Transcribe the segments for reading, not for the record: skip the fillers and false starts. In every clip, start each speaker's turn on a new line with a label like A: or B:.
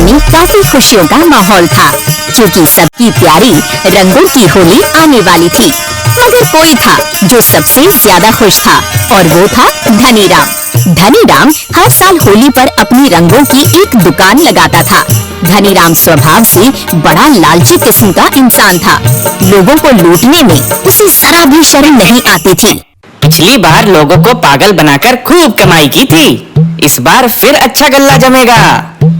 A: में काफी खुशियों का माहौल था, क्योंकि सबकी प्यारी रंगों की होली आने वाली थी। मगर कोई था जो सबसे ज्यादा खुश था, और वो था धनीराम। धनीराम हर साल होली पर अपनी रंगों की एक दुकान लगाता था। धनीराम स्वभाव से बड़ा लालची किस्म का इंसान था। लोगों को लूटने में उसे जरा भी शर्म नहीं आती थी।
B: पिछली बार लोगों को पागल बनाकर खूब कमाई की थी। इस बार फिर अच्छा गल्ला जमेगा।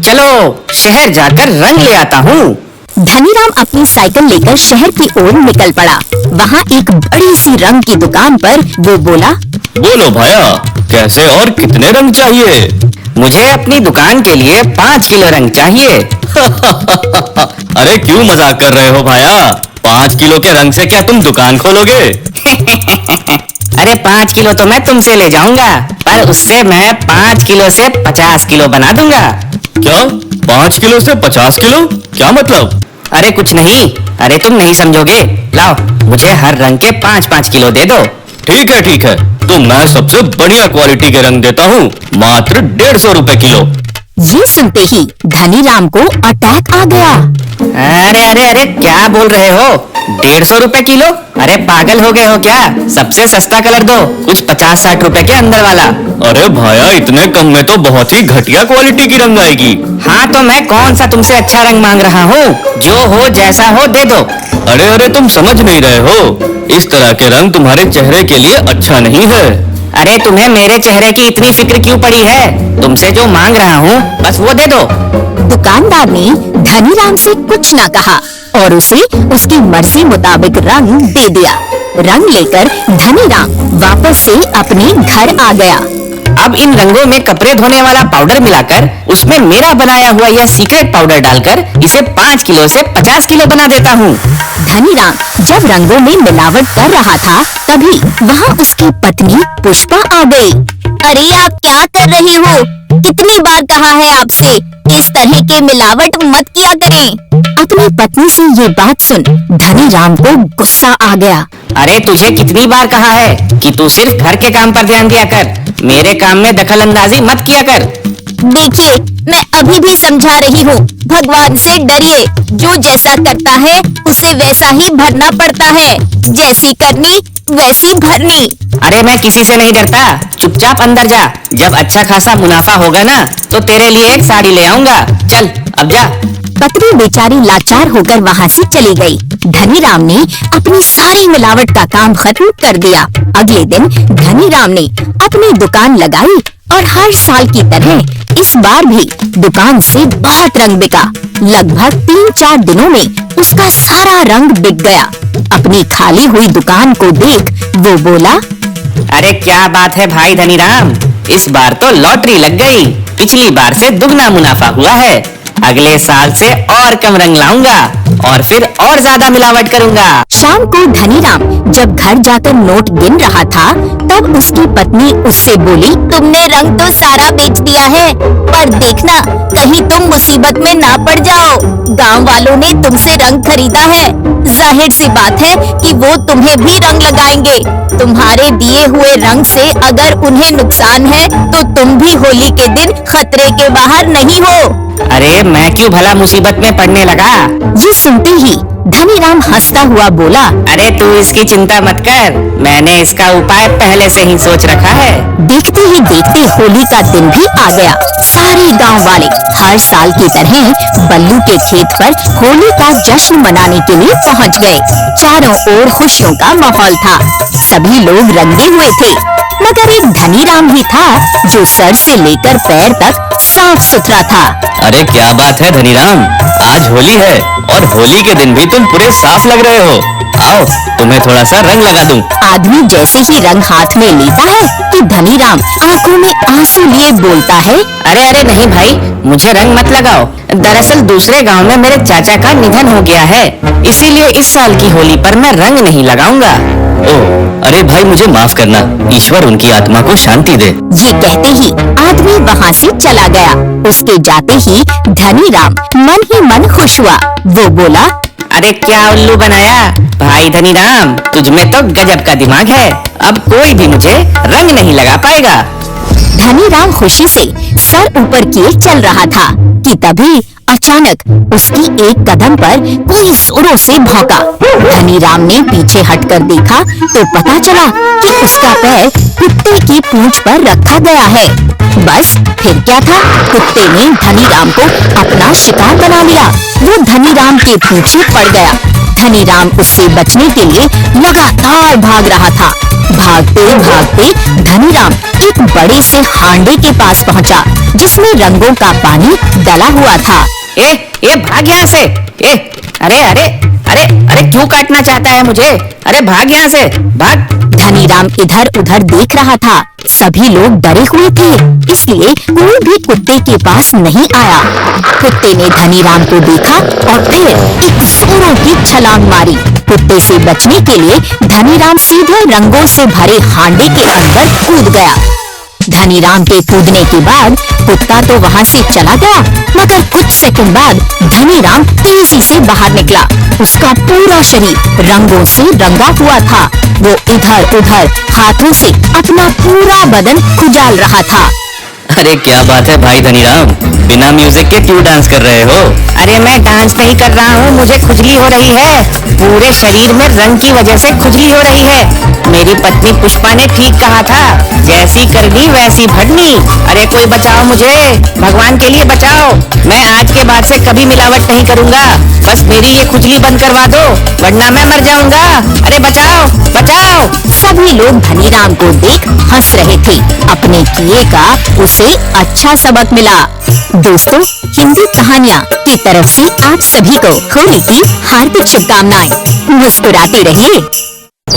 B: चलो शहर जाकर रंग ले आता हूँ।
A: धनीराम अपनी साइकिल लेकर शहर की ओर निकल पड़ा। वहाँ एक बड़ी सी रंग की दुकान पर वो बोला,
C: बोलो भैया, कैसे और कितने रंग चाहिए?
B: मुझे अपनी दुकान के लिए 5 किलो रंग चाहिए।
C: अरे क्यों मजाक कर रहे हो भैया? 5 किलो के रंग से क्या तुम दुकान खोलोगे?
B: अरे 5 किलो तो मैं तुमसे ले जाऊंगा, पर उससे मैं 5 किलो से 50 किलो बना दूंगा।
C: क्या 5 किलो से 50 किलो? क्या मतलब?
B: अरे कुछ नहीं। अरे तुम नहीं समझोगे। लाओ, मुझे हर रंग के 5-5 किलो दे दो।
C: ठीक है, तो मैं सबसे बढ़िया क्वालिटी के रंग देता हूँ, मात्र 150 रुपए किलो।
A: ये सुनते ही धनीराम को अटैक आ गया।
B: अरे क्या बोल रहे हो? 150 रुपए किलो? अरे पागल हो गए हो क्या? सबसे सस्ता कलर दो, कुछ 50-60 रुपए के अंदर वाला।
C: अरे भैया, इतने कम में तो बहुत ही घटिया क्वालिटी की रंग आएगी।
B: हाँ तो मैं कौन सा तुमसे अच्छा रंग मांग रहा हूँ? जो हो जैसा हो दे दो।
C: अरे तुम समझ नहीं रहे हो, इस तरह के रंग तुम्हारे चेहरे के लिए अच्छा नहीं है।
B: अरे तुम्हें मेरे चेहरे की इतनी फिक्र क्यों पड़ी है? तुमसे जो मांग रहा हूँ बस वो दे दो।
A: दुकानदार ने धनीराम से कुछ न कहा और उसे उसकी मर्जी मुताबिक रंग दे दिया। रंग लेकर धनीराम वापस से अपने घर आ गया।
B: अब इन रंगों में कपड़े धोने वाला पाउडर मिलाकर उसमें मेरा बनाया हुआ यह सीक्रेट पाउडर डालकर इसे 5 किलो से 50 किलो बना देता हूँ।
A: धनीराम जब रंगों में मिलावट कर रहा था, तभी वहाँ उसकी पत्नी पुष्पा आ गई। अरे आप क्या कर रही हो? कितनी बार कहा है आपसे, इस तरह के मिलावट मत किया करें। अपनी पत्नी से ये बात सुन धनीराम को गुस्सा आ गया।
B: अरे तुझे कितनी बार कहा है कि तू सिर्फ घर के काम पर ध्यान दिया कर, मेरे काम में दखल अंदाजी मत किया कर।
A: देखिए, मैं अभी भी समझा रही हूँ, भगवान से डरिए। जो जैसा करता है उसे वैसा ही भरना पड़ता है, जैसी करनी वैसी भरनी।
B: अरे मैं किसी से नहीं डरता, चुपचाप अंदर जा। जब अच्छा खासा मुनाफा होगा ना तो तेरे लिए एक साड़ी ले आऊंगा। चल अब जा।
A: पत्नी बेचारी लाचार होकर वहाँ से चली गई। धनीराम ने अपनी सारी मिलावट का काम खत्म कर दिया। अगले दिन धनीराम ने अपनी दुकान लगाई और हर साल की तरह इस बार भी दुकान से बहुत रंग बिका। लगभग 3-4 दिनों में उसका सारा रंग बिक गया। अपनी खाली हुई दुकान को देख वो बोला,
B: अरे क्या बात है भाई धनीराम, इस बार तो लॉटरी लग गई। पिछली बार से दुगना मुनाफा हुआ है। अगले साल से और कम रंग लाऊंगा और फिर और ज्यादा मिलावट करूंगा।
A: शाम को धनीराम जब घर जाकर नोट गिन रहा था, तब उसकी पत्नी उससे बोली, तुमने रंग तो सारा बेच दिया है, पर देखना कहीं तुम मुसीबत में ना पड़ जाओ। गांव वालों ने तुमसे रंग खरीदा है, जाहिर सी बात है कि वो तुम्हें भी रंग लगाएंगे। तुम्हारे दिए हुए रंग से अगर उन्हें नुकसान है तो तुम भी होली के दिन खतरे के बाहर नहीं हो।
B: अरे मैं क्यों भला मुसीबत में पड़ने लगा?
A: ये सुनते ही धनीराम हंसता हुआ बोला,
B: अरे तू इसकी चिंता मत कर, मैंने इसका उपाय पहले से ही सोच रखा है।
A: देखते ही देखते होली का दिन भी आ गया। सारे गांव वाले हर साल की तरह बल्लू के खेत पर होली का जश्न मनाने के लिए पहुंच गए। चारों ओर खुशियों का माहौल था। सभी लोग रंगे हुए थे, मगर एक धनीराम ही था जो सर से लेकर पैर तक साफ सुथरा था।
C: अरे क्या बात है धनीराम, आज होली है और होली के दिन भी तुम पूरे साफ लग रहे हो। आओ तुम्हें थोड़ा सा रंग लगा दूं।
A: आदमी जैसे ही रंग हाथ में लेता है कि धनीराम आंखों में आंसू लिए बोलता है,
B: अरे नहीं भाई, मुझे रंग मत लगाओ। दरअसल दूसरे गांव में मेरे चाचा का निधन हो गया है, इसीलिए इस साल की होली पर मैं रंग नहीं लगाऊंगा।
C: ओह, अरे भाई मुझे माफ करना, ईश्वर उनकी आत्मा को शांति दे।
A: ये कहते ही आदमी वहाँ से चला गया। उसके जाते ही धनीराम मन ही मन खुश हुआ। वो बोला,
B: अरे क्या उल्लू बनाया भाई धनीराम, तुझमें तो गजब का दिमाग है। अब कोई भी मुझे रंग नहीं लगा पाएगा।
A: धनीराम खुशी से सर ऊपर किए चल रहा था कि तभी अचानक उसकी एक कदम पर कोई जोरों से भौंका। धनीराम ने पीछे हटकर देखा तो पता चला कि उसका पैर कुत्ते की पूंछ पर रखा गया है। बस फिर क्या था, कुत्ते ने धनीराम को अपना शिकार बना लिया। वो धनीराम के पीछे पड़ गया। धनीराम उससे बचने के लिए लगातार भाग रहा था। भागते भागते धनीराम एक बड़े से हांडे के पास पहुंचा, जिसमें रंगों का पानी डला हुआ था।
B: ये भाग यहाँ से। अरे अरे अरे अरे क्यों काटना चाहता है मुझे? अरे भाग यहाँ से, भाग।
A: धनीराम इधर उधर देख रहा था। सभी लोग डरे हुए थे, इसलिए कोई भी कुत्ते के पास नहीं आया। कुत्ते ने धनीराम को देखा और फिर एक जोरों की छलांग मारी। कुत्ते से बचने के लिए धनीराम सीधे रंगों से भरे हांडे के अंदर कूद गया। धनीराम के कूदने के बाद कुत्ता तो वहाँ से चला गया, मगर कुछ सेकंड बाद धनीराम तेजी से बाहर निकला। उसका पूरा शरीर रंगों से रंगा हुआ था। वो इधर उधर हाथों से अपना पूरा बदन खुजाल रहा था।
C: अरे क्या बात है भाई धनीराम, बिना म्यूजिक के क्यों डांस कर रहे हो?
B: अरे मैं डांस नहीं कर रहा हूँ, मुझे खुजली हो रही है। पूरे शरीर में रंग की वजह से खुजली हो रही है। मेरी पत्नी पुष्पा ने ठीक कहा था, जैसी करनी वैसी भरनी। अरे कोई बचाओ मुझे, भगवान के लिए बचाओ। मैं आज के बाद से कभी मिलावट नहीं करूँगा। बस मेरी ये खुजली बंद करवा दो, वरना मैं मर जाऊंगा। अरे बचाओ बचाओ।
A: सभी लोग धनीराम को देख हंस रहे थे। अपने किए का उसे अच्छा सबक मिला। दोस्तों, हिंदी कहानियाँ की तरफ से आप सभी को होली की हार्दिक शुभकामनाएं। मुस्कुराते रहिए।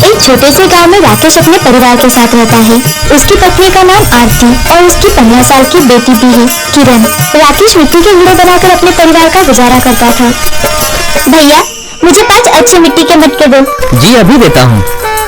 D: एक छोटे से गांव में राकेश अपने परिवार के साथ रहता है। उसकी पत्नी का नाम आरती और उसकी 15 साल की बेटी भी है, किरण। राकेश मिट्टी के घड़े बनाकर अपने परिवार का गुजारा करता था। भैया, मुझे 5 अच्छे मिट्टी के मटके दो।
C: जी अभी देता हूँ,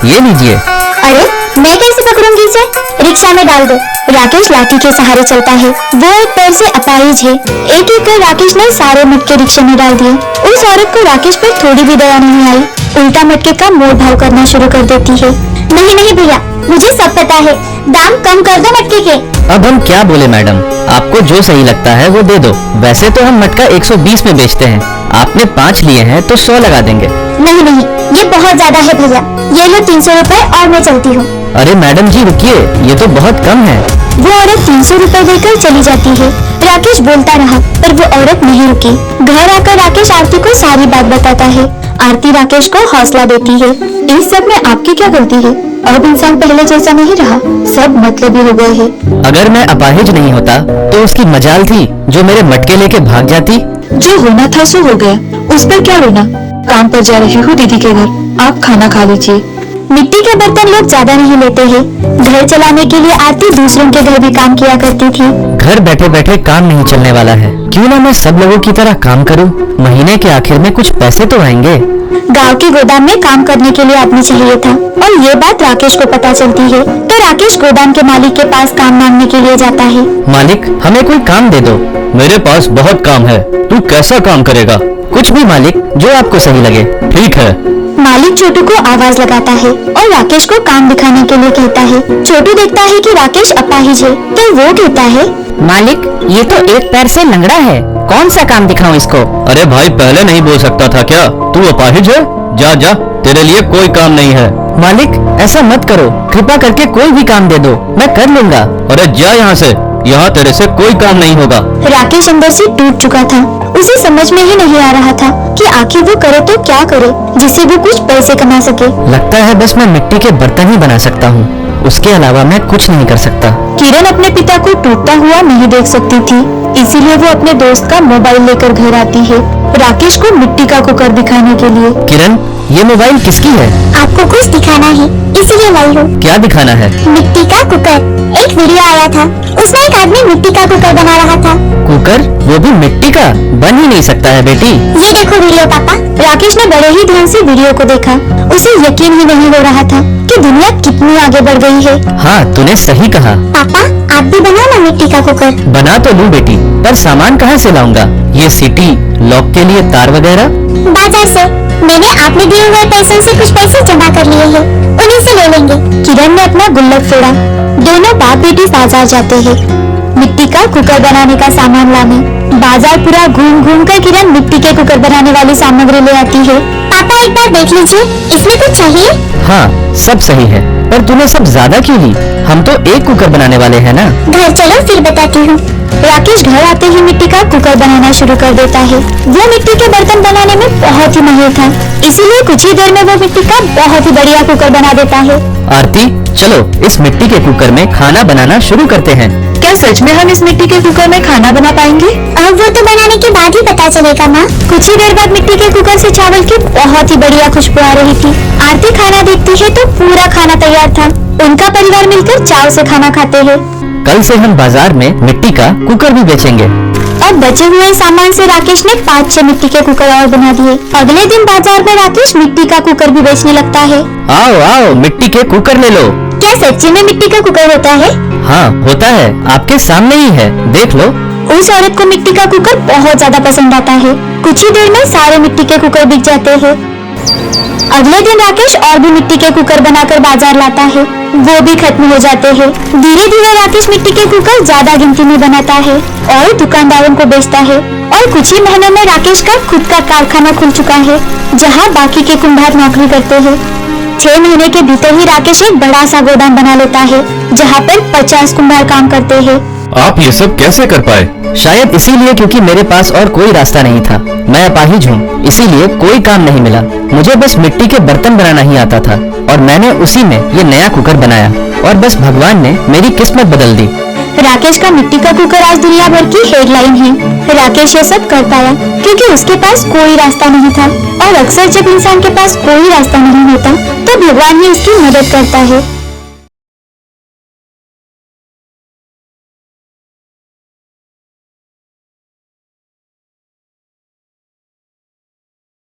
C: ये लीजिए।
D: अरे मैं कैसे पकड़ूंगी इसे? रिक्शा में डाल दो। राकेश लाठी के सहारे चलता है। वो एक पैर से अपाहिज है। एक एक कर राकेश ने सारे मटके रिक्शे में डाल दिए। उस औरत को राकेश पर थोड़ी भी दया नहीं आई। उल्टा मटके का मोल भाव करना शुरू कर देती है। नहीं नहीं भैया, मुझे सब पता है, दाम कम कर दो मटके के।
C: अब हम क्या बोले मैडम, आपको जो सही लगता है वो दे दो। वैसे तो हम मटका 120 में बेचते हैं, आपने 5 लिए हैं तो 100 लगा देंगे।
D: नहीं नहीं, ये बहुत ज्यादा है भैया। ये लो 300 रुपए और मैं चलती हूँ।
C: अरे मैडम जी रुकिए, ये तो बहुत कम है।
D: वो औरत 300 रुपए देकर चली जाती है। राकेश बोलता रहा, पर वो औरत नहीं रुकी। घर आकर राकेश आरती को सारी बात बताता है। आरती राकेश को हौसला देती है। इस सब में आपकी क्या गलती है? अब इंसान पहले जैसा नहीं रहा, सब मतलबी हो गए हैं।
C: अगर मैं अपाहिज नहीं होता तो उसकी मजाल थी जो मेरे मटके लेके भाग जाती।
E: जो होना था सो हो गया, उस पर क्या रोना। काम पर जा रही हूँ दीदी के घर, आप खाना खा लीजिए।
D: मिट्टी के बर्तन लोग ज्यादा नहीं लेते हैं। घर चलाने के लिए आरती दूसरों के घर भी काम किया करती थी।
C: घर बैठे बैठे काम नहीं चलने वाला है, क्यों ना मैं सब लोगों की तरह काम करूं। महीने के आखिर में कुछ पैसे तो आएंगे।
D: गांव के गोदाम में काम करने के लिए आदमी चाहिए था और ये बात राकेश को पता चलती है, तो राकेश गोदाम के मालिक के पास काम मांगने के लिए जाता है।
C: मालिक, हमें कोई काम दे दो। मेरे पास बहुत काम है, तू कैसा काम करेगा? कुछ भी मालिक, जो आपको सही लगे। ठीक है।
D: मालिक छोटू को आवाज लगाता है और राकेश को काम दिखाने के लिए कहता है। छोटू देखता है कि राकेश अपाहिज है, तो वो कहता है,
A: मालिक, ये तो एक पैर से लंगड़ा है, कौन सा काम दिखाऊं इसको?
C: अरे भाई, पहले नहीं बोल सकता था क्या? तू अपाहिज है? जा जा, तेरे लिए कोई काम नहीं है। मालिक, ऐसा मत करो, कृपा करके कोई भी काम दे दो, मैं कर लूंगा। अरे जा यहाँ से, यहाँ तेरे से कोई काम नहीं होगा।
D: राकेश अंदर से टूट चुका था। उसे समझ में ही नहीं आ रहा था कि आखिर वो करे तो क्या करे जिससे वो कुछ पैसे कमा सके।
C: लगता है बस मैं मिट्टी के बर्तन ही बना सकता हूँ, उसके अलावा मैं कुछ नहीं कर सकता।
D: किरण अपने पिता को टूटता हुआ नहीं देख सकती थी, इसीलिए वो अपने दोस्त का मोबाइल लेकर घर आती है राकेश को मिट्टी का कुकर दिखाने के लिए।
C: किरण, ये मोबाइल किसकी है?
D: आपको कुछ दिखाना है, इसीलिए लाई हूँ।
C: क्या दिखाना है?
D: मिट्टी का कुकर। एक वीडियो आया था, उसमें एक आदमी मिट्टी का कुकर बना रहा था।
C: कुकर? वो भी मिट्टी का? बन ही नहीं सकता है बेटी।
D: ये देखो वीडियो पापा। राकेश ने बड़े ही ध्यान से वीडियो को देखा। उसे यकीन ही नहीं हो रहा था कि दुनिया कितनी आगे बढ़ गई है।
C: हाँ, तूने सही कहा।
D: पापा, आप भी बनाओ ना मिट्टी का कुकर।
C: बना तो लूं बेटी, पर सामान कहाँ से लाऊंगा? ये सीटी, लॉक के लिए तार वगैरह?
D: बाजार से। मैंने आपने दिए हुए पैसों से कुछ पैसे जमा कर लिए हैं, उन्हीं से ले लेंगे। किरण ने अपना गुल्लक फोड़ा। दोनों बाप बेटी बाजार जाते हैं। मिट्टी का कुकर बनाने का सामान लाने। बाजार पूरा घूम घूम कर किरण मिट्टी के कुकर बनाने वाली सामग्री ले आती है। पापा एक बार देख लीजिए, इसमें कुछ चाहिए?
C: हाँ, सब सही है, पर तूने सब ज्यादा क्यों ली? हम तो एक कुकर बनाने वाले हैं ना।
D: घर चलो फिर बताती हूँ। राकेश घर आते ही मिट्टी का कुकर बनाना शुरू कर देता है। वो मिट्टी के बर्तन बनाने में बहुत ही माहिर था, इसीलिए कुछ ही देर में वो मिट्टी का बहुत ही बढ़िया कुकर बना देता है।
C: आरती, चलो इस मिट्टी के कुकर में खाना बनाना शुरू करते हैं।
E: क्या सच में हम इस मिट्टी के कुकर में खाना बना पाएंगे?
D: अब वो तो बनाने के बाद ही पता चलेगा माँ। कुछ ही देर बाद मिट्टी के कुकर से चावल की बहुत ही बढ़िया खुशबू आ रही थी। आरती खाना देखती है तो पूरा खाना तैयार था। उनका परिवार मिलकर चाव से खाना खाते हैं।
C: कल से हम बाजार में मिट्टी का कुकर भी बेचेंगे।
D: और बचे हुए सामान से राकेश ने 5-6 मिट्टी के कुकर और बना दिए। अगले दिन बाजार में राकेश मिट्टी का कुकर भी बेचने लगता है।
C: आओ आओ, मिट्टी के कुकर ले लो।
D: क्या सच्ची में मिट्टी का कुकर होता है?
C: हाँ होता है, आपके सामने ही है, देख लो।
D: उस औरत को मिट्टी का कुकर बहुत ज्यादा पसंद आता है। कुछ ही देर में सारे मिट्टी के कुकर बिक जाते हैं। अगले दिन राकेश और भी मिट्टी के कुकर बनाकर बाजार लाता है। वो भी खत्म हो जाते हैं। धीरे धीरे राकेश मिट्टी के कुकर ज्यादा गिनती में बनाता है और दुकानदारों को बेचता है। और कुछ ही महीनों में राकेश का खुद का कारखाना खुल चुका है, जहाँ बाकी के कुम्हार नौकरी करते हैं। 6 महीने के भीतर ही राकेश एक बड़ा सा गोदाम बना लेता है, जहाँ पर 50 कुम्हार काम करते हैं।
F: आप ये सब कैसे कर पाए?
C: शायद इसीलिए क्योंकि मेरे पास और कोई रास्ता नहीं था। मैं अपाहिज हूँ, इसीलिए कोई काम नहीं मिला। मुझे बस मिट्टी के बर्तन बनाना ही आता था और मैंने उसी में ये नया कुकर बनाया और बस भगवान ने मेरी किस्मत बदल दी।
D: राकेश का मिट्टी का कुकर आज दुनिया भर की हेडलाइन है। राकेश ये सब कर पाया क्योंकि उसके पास कोई रास्ता नहीं था, और अक्सर जब इंसान के पास कोई रास्ता नहीं होता तो भगवान ही उसकी मदद करता है।